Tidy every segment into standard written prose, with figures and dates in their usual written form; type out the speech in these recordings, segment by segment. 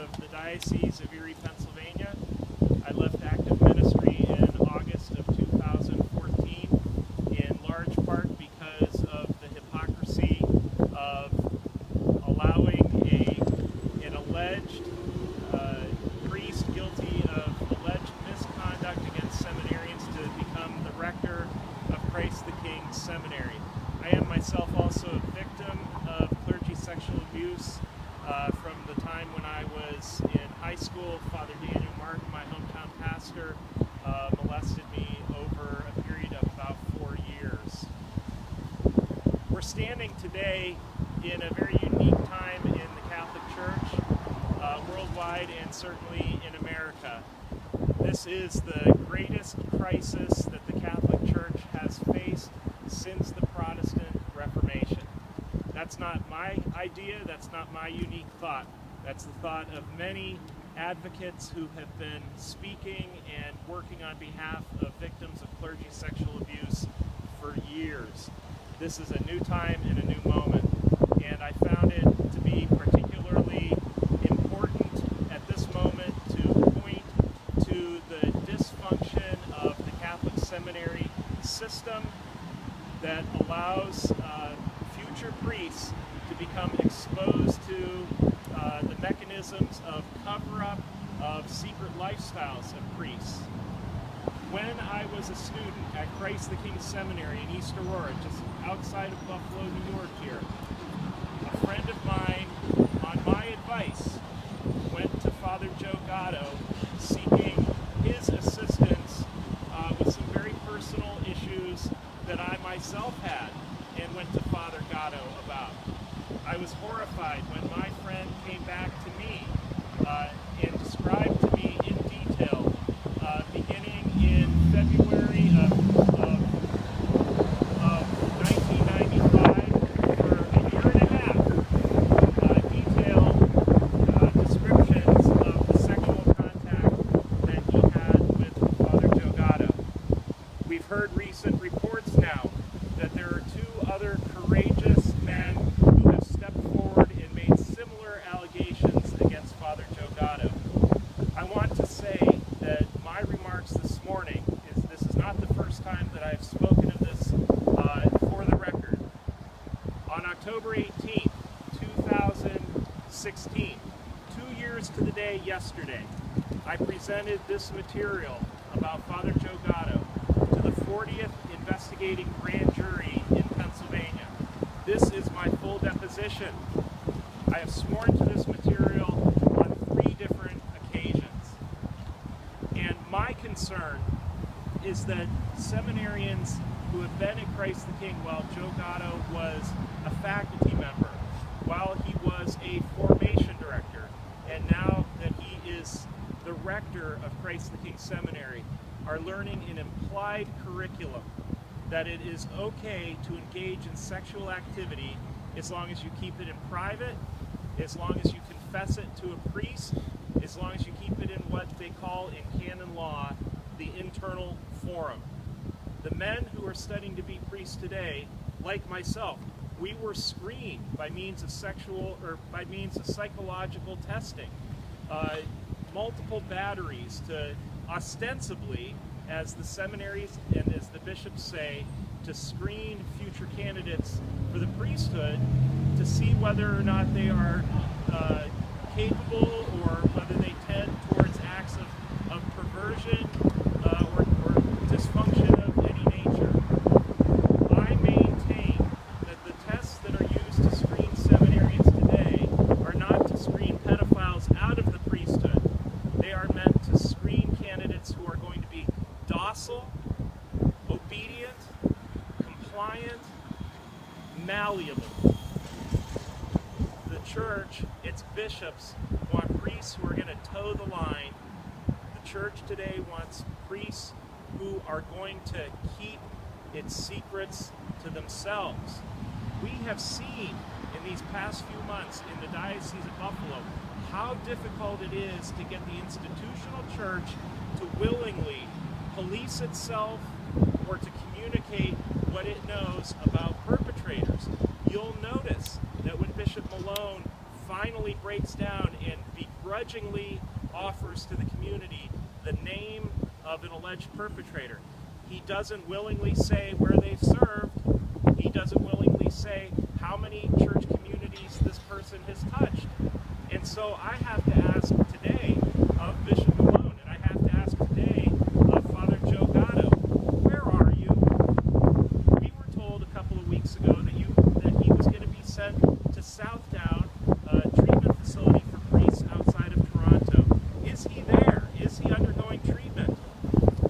of the Diocese of Erie, Pennsylvania. I left active ministry in August of 2014, in large part because of the hypocrisy of allowing an alleged priest guilty of alleged misconduct against seminarians to become the rector of Christ the King Seminary. I am myself also a victim of clergy sexual abuse from the time when I was in high school. Father Daniel Martin, my hometown pastor, molested me over a period of about 4 years. We're standing today in a very unique time in the Catholic Church, worldwide and certainly in America. This is the greatest crisis that the Catholic Church has faced since the Protestant Reformation. That's not my idea, that's not my unique thought. That's the thought of many advocates who have been speaking and working on behalf of victims of clergy sexual abuse for years. This is a new time and a new moment, and I found it to be particularly important at this moment to point to the dysfunction of the Catholic seminary system that allows future priests to become exposed to the mechanisms of cover-up of secret lifestyles of priests. When I was a student at Christ the King Seminary in East Aurora, just outside of Buffalo, New York here, a friend of mine, on my advice, went to Father Joe Gatto seeking his assistance with some very personal issues that I myself had, and went to Father Gatto about. I was horrified when my friend came back to me and described to me in detail, beginning in February of 1995, for a year and a half, detailed descriptions of the sexual contact that he had with Father Joe Gatto. We've heard recent reports now that there are two other courageous men who have stepped forward and made similar allegations against Father Joe Gatto. I want to say that my remarks this morning this is not the first time that I've spoken of this for the record. On October 18th, 2016, 2 years to the day yesterday, I presented this material about Father Joe Gatto to the 40th investigating grand jury in Pennsylvania. This is my full deposition. I have sworn to this material on 3 different occasions. And my concern is that seminarians who have been at Christ the King while Joe Gatto was a faculty member, while he was a formation director, and now that he is the rector of Christ the King Seminary, are learning an implied curriculum that it is okay to engage in sexual activity as long as you keep it in private, as long as you confess it to a priest, as long as you keep it in what they call in canon law the internal forum. The men who are studying to be priests today, like myself, we were screened by means of psychological testing, multiple batteries to ostensibly, as the seminaries and as the bishops say, to screen future candidates for the priesthood to see whether or not they are capable or whether they tend towards acts of perversion or dysfunction of any nature. I maintain that the tests that are used to screen seminarians today are not to screen pedophiles out of the priesthood. They are meant to screen candidates who are going to be docile, obedient, compliant, malleable. The church, its bishops, want priests who are going to toe the line. The church today wants priests who are going to keep its secrets to themselves. We have seen in these past few months in the Diocese of Buffalo how difficult it is to get the institutional church to willingly police itself or to communicate what it knows about perpetrators. You'll notice that when Bishop Malone finally breaks down and begrudgingly grudgingly offers to the community the name of an alleged perpetrator. He doesn't willingly say where they've served. He doesn't willingly say how many church communities this person has touched. And so I have to ask today of Bishop Malone, and I have to ask today of Father Joe Gatto, where are you? We were told a couple of weeks ago that he was going to be sent to Southdown, a treatment facility for priests outside of Toronto. Is he there? Is he undergoing treatment?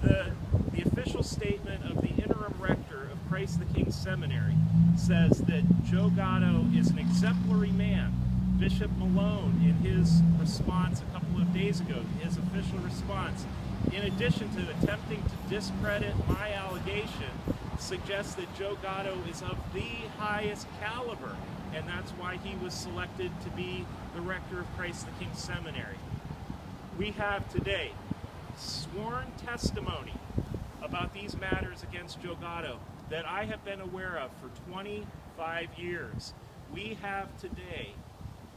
The official statement of the interim rector of Christ the King Seminary says that Joe Gatto is an exemplary man. Bishop Malone, in his response a couple of days ago, his official response, in addition to attempting to discredit my allegation, suggests that Joe Gatto is of the highest caliber, and that's why he was selected to be the rector of Christ the King Seminary. We have today sworn testimony about these matters against Joe Gatto that I have been aware of for 25 years. We have today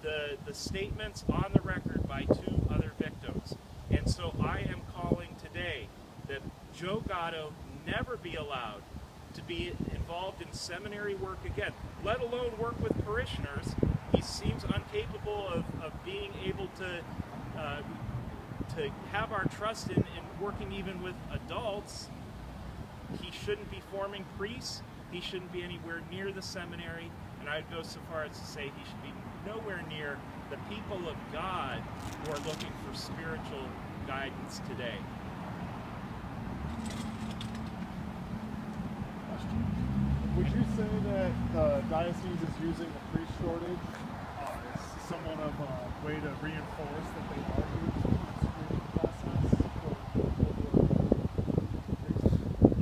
the statements on the record by 2 other victims. And so I am calling today that Joe Gatto never be allowed to be involved in seminary work again, let alone work with parishioners. He seems incapable of being able to have our trust in working even with adults. He shouldn't be forming priests. He shouldn't be anywhere near the seminary. And I'd go so far as to say he should be nowhere near the people of God who are looking for spiritual guidance today. Would you say that the diocese is using the priest shortage as somewhat of a way to reinforce that they are using the screening process?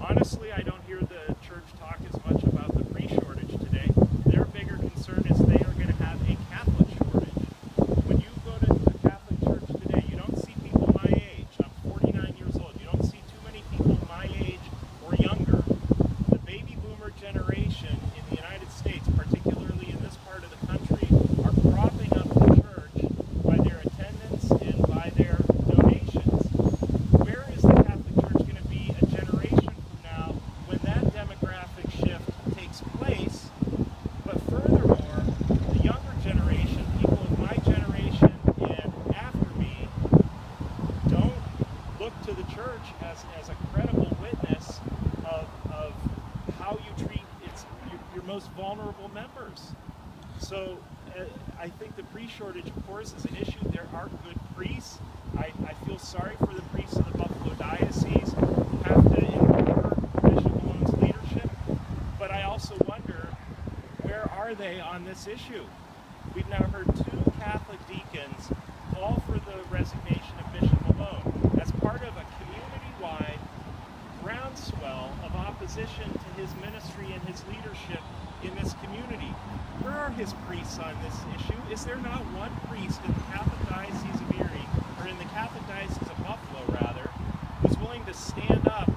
Honestly, I don't hear the church talk as much about the priest shortage today. Their bigger concern is they are going to have a Catholic shortage. When you go to the Catholic Church today, you don't see people my age. I'm 49 years old. You don't see too many people my age or younger. The baby boomer generation in the United States, particularly in this part of the country, are propping up the church by their attendance and by their donations. Where is the Catholic Church going to be a generation from now when that demographic shift takes place? But furthermore, the younger generation, people of my generation and after me, don't look to the church as a credible witness of how you treat your most vulnerable members. So I think the priest shortage, of course, is an issue. There are good priests. I feel sorry for the priests of the Buffalo Diocese who have to endure Bishop Malone's leadership. But I also wonder, where are they on this issue? We've now heard 2 Catholic deacons call for the resignation of Bishop Malone as part of a community-wide groundswell of opposition to his ministry and his leadership in this community. Where are his priests on this issue? Is there not one priest in the Catholic Diocese of Erie, or in the Catholic Diocese of Buffalo, rather, who's willing to stand up